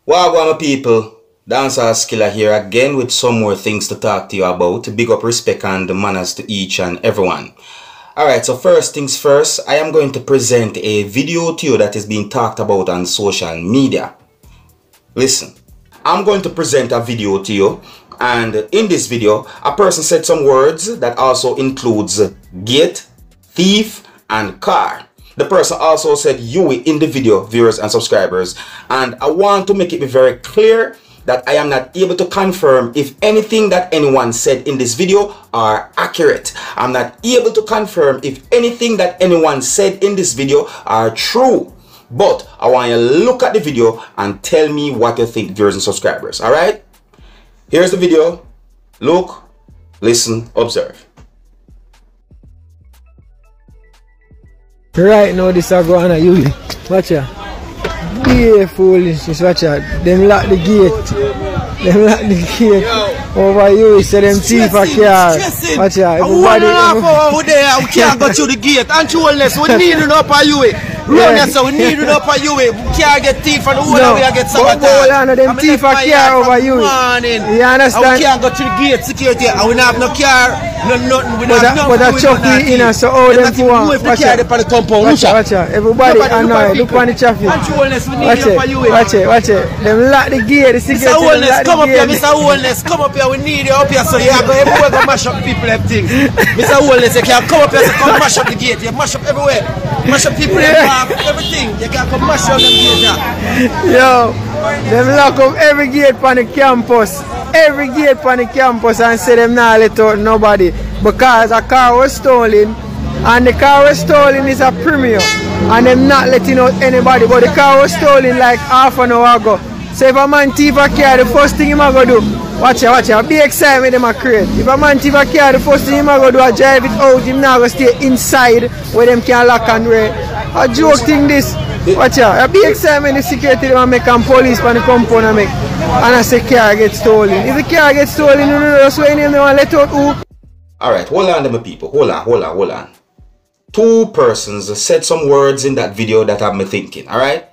Wagwan people, Dancehall Skilla here again with some more things to talk to you about. Big up respect and manners to each and everyone. Alright, so first things first, I am going to present a video to you that is being talked about on social media. Listen, I'm going to present a video to you, and in this video, a person said some words that also includes gate, thief, and car. The person also said "you" in the video, viewers and subscribers, and I want to make it be very clear that I am not able to confirm if anything that anyone said in this video are accurate. I'm not able to confirm if anything that anyone said in this video are true. But I want you to look at the video and tell me what you think, viewers and subscribers. Alright? Here's the video. Look, listen, observe. Right now this is going on you. Watch out. Be foolishness, watch out. Them lock the gate. Them lock the gate. Over you, so them thief a car. Watch out. Everybody over there, we can't go through the gate. And trueless, we need it up on you. Run so we need it up on you. We can't get thief and all the way get sabotage. Hold on, them thief a car over you. You understand? We can't go through the gate security and we don't have no car, no nothing. We don't have nothing. But that chuck we in and so all them for one. Watch out. Watch out. Everybody annoyed. Look on the traffic. And trueless, we need it up on you. Watch it. Them lock the gate. The security Mr. Come up here, Mr. Wellness, come up here, we need you up here so you go everywhere go mash up people everything. Mr. Wellness, you can come up here so come mash up the gate, you mash up everywhere. Mash up people everything. You can come mash up them gate. Yo, them lock up every gate on the campus. Every gate on the campus and say them not let out nobody. Because a car was stolen and the car was stolen is a premium. And them not letting out anybody. But the car was stolen like half an hour ago. So if a man thief a car, the first thing he might go do, watch out, be excited them a create. If a man thief a car, the first thing he might go do is drive it out, him not go stay inside where them can lock and raid. A joke thing this. Watch out, be excited the security them make and police on the compound and make. And I say car get stolen. If the car gets stolen, you know that's why they want let out who. Alright, hold on my people, hold on. Two persons said some words in that video that have me thinking, alright?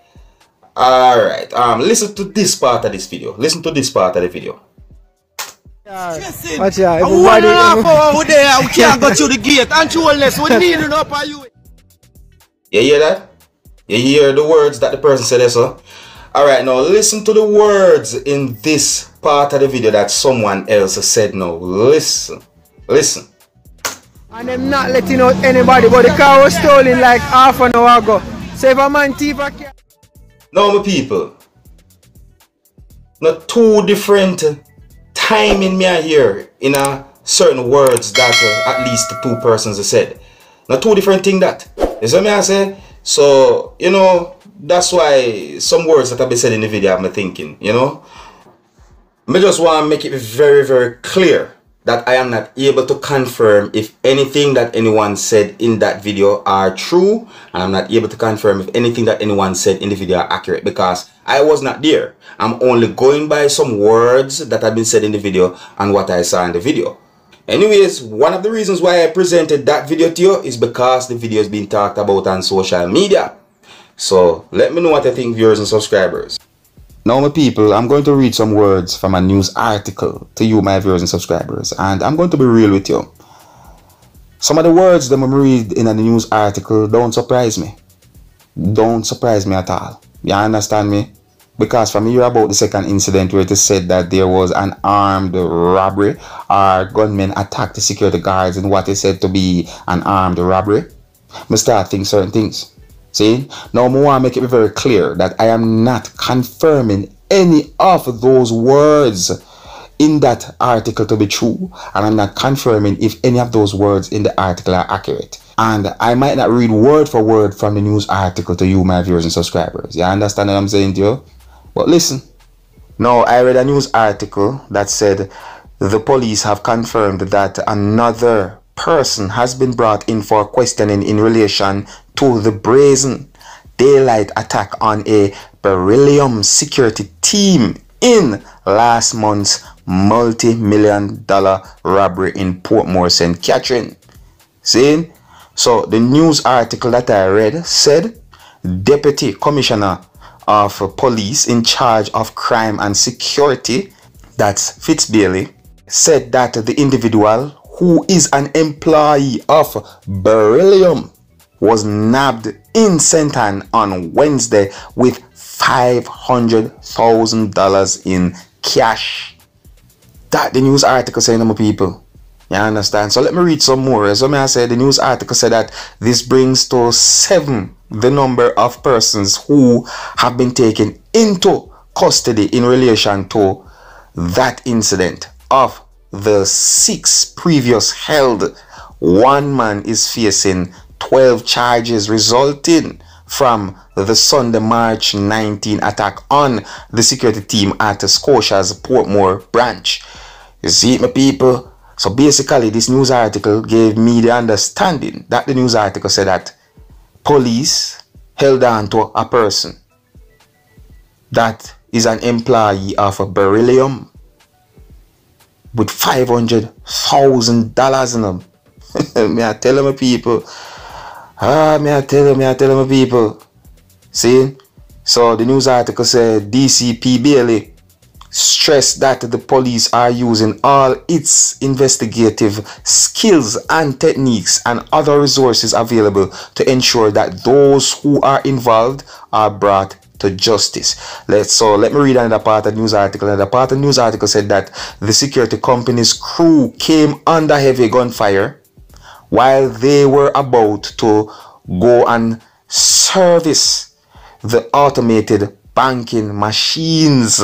Alright, listen to this part of this video. Listen to this part of the video. Watch out, everybody over there, we can't go through the gate. And trueless, we need it up on you. You hear that? You hear the words that the person said there, sir? Alright, now listen to the words in this part of the video that someone else said now. Listen. And them not letting out anybody, but the car was stolen like half an hour ago. So if a man thief a car. Now my people, not two different timing me here in a certain words that at least the two persons have said. Not two different things that. You see what I say? So, you know, that's why some words that have been said in the video have me thinking, you know. I just want to make it very, very clear that I am not able to confirm if anything that anyone said in that video are true, and I'm not able to confirm if anything that anyone said in the video are accurate because I was not there. I'm only going by some words that have been said in the video and what I saw in the video. Anyways, one of the reasons why I presented that video to you is because the video is being talked about on social media. So let me know what you think, viewers and subscribers. Now my people, I'm going to read some words from a news article to you, my viewers and subscribers, and I'm going to be real with you. Some of the words that I'm read in a news article don't surprise me. Don't surprise me at all. You understand me? Because from here about the second incident where it is said that there was an armed robbery or gunmen attacked the security guards in what is said to be an armed robbery, I start thinking certain things. See, now I want to make it very clear that I am not confirming any of those words in that article to be true, and I'm not confirming if any of those words in the article are accurate. And I might not read word for word from the news article to you, my viewers and subscribers. You understand what I'm saying to you? But listen. Now, I read a news article that said the police have confirmed that another person has been brought in for questioning in relation to the brazen daylight attack on a Beryllium security team in last month's multi-million-dollar robbery in Portmore, St. Catherine. See? So the news article that I read said Deputy Commissioner of police in charge of crime and security, that's Fitzbailey, said that the individual, who is an employee of Beryllium, was nabbed in St. Ann on Wednesday with $500,000 in cash. That the news article saying, my people. You understand? So let me read some more. So I said the news article said that this brings to 7 the number of persons who have been taken into custody in relation to that incident. Of the 6 previous held, 1 man is facing 12 charges resulting from the Sunday, March 19 attack on the security team at Scotia's Portmore branch. You see it, my people? So basically, this news article gave me the understanding that the news article said that police held on to a person that is an employee of Beryllium with $500,000 in them. Me I tell my people. Me I tell my people. See? So the news article said DCP Bailey stressed that the police are using all its investigative skills and techniques and other resources available to ensure that those who are involved are brought to justice. Let me read another part of the news article. Another part of the news article said that the security company's crew came under heavy gunfire while they were about to go and service the automated banking machines.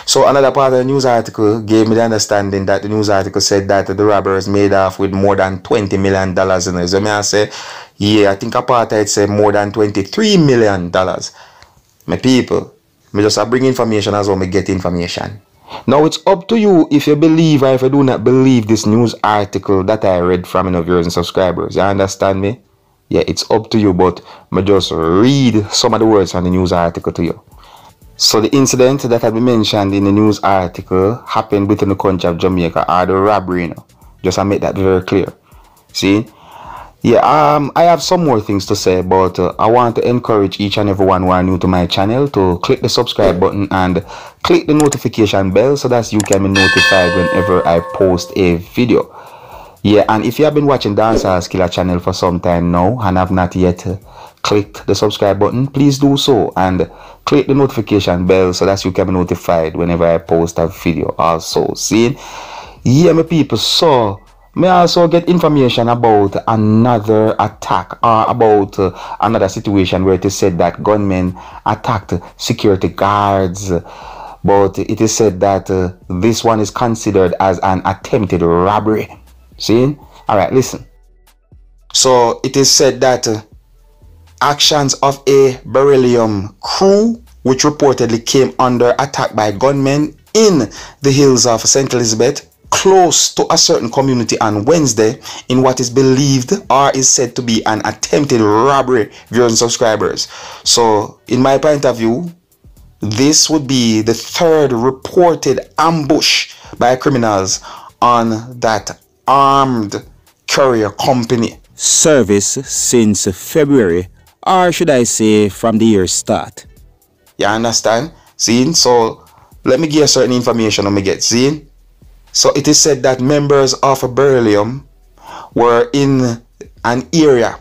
So another part of the news article gave me the understanding that the news article said that the robbers made off with more than $20 million in it. So I say, yeah, I think a part of it said more than $23 million. My people, me just bring information as well, me get information. Now it's up to you if you believe or if you do not believe this news article that I read from viewers and subscribers. You understand me? Yeah, it's up to you, but me just read some of the words from the news article to you. So the incident that had been mentioned in the news article happened within the country of Jamaica, or the robbery, you know. Just to make that very clear. See? Yeah, I have some more things to say, but I want to encourage each and everyone who are new to my channel to click the subscribe button and click the notification bell so that you can be notified whenever I post a video. Yeah, and if you have been watching Dancehall Skilla channel for some time now and have not yet clicked the subscribe button, please do so and click the notification bell so that you can be notified whenever I post a video also. See? Yeah, my people, so may I also get information about another attack or about another situation where it is said that gunmen attacked security guards, but it is said that this one is considered as an attempted robbery. See? Alright, listen. So it is said that actions of a Beryllium crew, which reportedly came under attack by gunmen in the hills of St. Elizabeth, close to a certain community on Wednesday, in what is believed or is said to be an attempted robbery, viewers and subscribers. So in my point of view, this would be the 3rd reported ambush by criminals on that armed courier company service since February, or should I say from the year's start. You understand? See? So let me give you certain information on me get. See? So it is said that members of Beryllium were in an area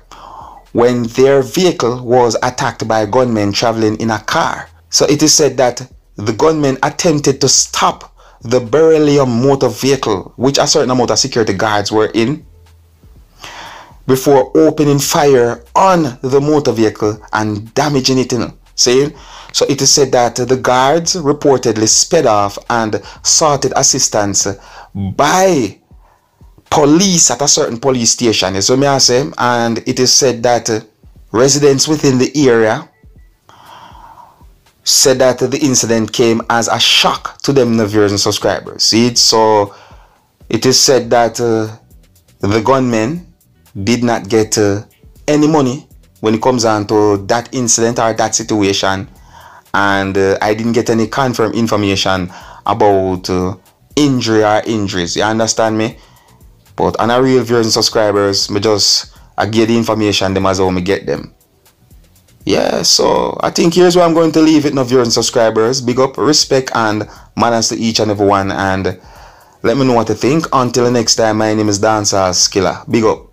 when their vehicle was attacked by gunmen traveling in a car. So it is said that the gunmen attempted to stop the Beryllium motor vehicle, which a certain amount of security guards were in, before opening fire on the motor vehicle and damaging it. See? So it is said that the guards reportedly sped off and sought assistance by police at a certain police station. So may I say, and it is said that residents within the area said that the incident came as a shock to them, the viewers and subscribers. See? So it is said that the gunmen did not get any money when it comes on to that incident or that situation, and I didn't get any confirmed information about injury or injuries. You understand me? But on a real viewers and subscribers, me just I get the information them as how me get them. yeah, so I think here's where I'm going to leave it now, viewers and subscribers. Big up, respect, and manners to each and every one. And let me know what you think. Until the next time, my name is Dancehall Skilla. Big up.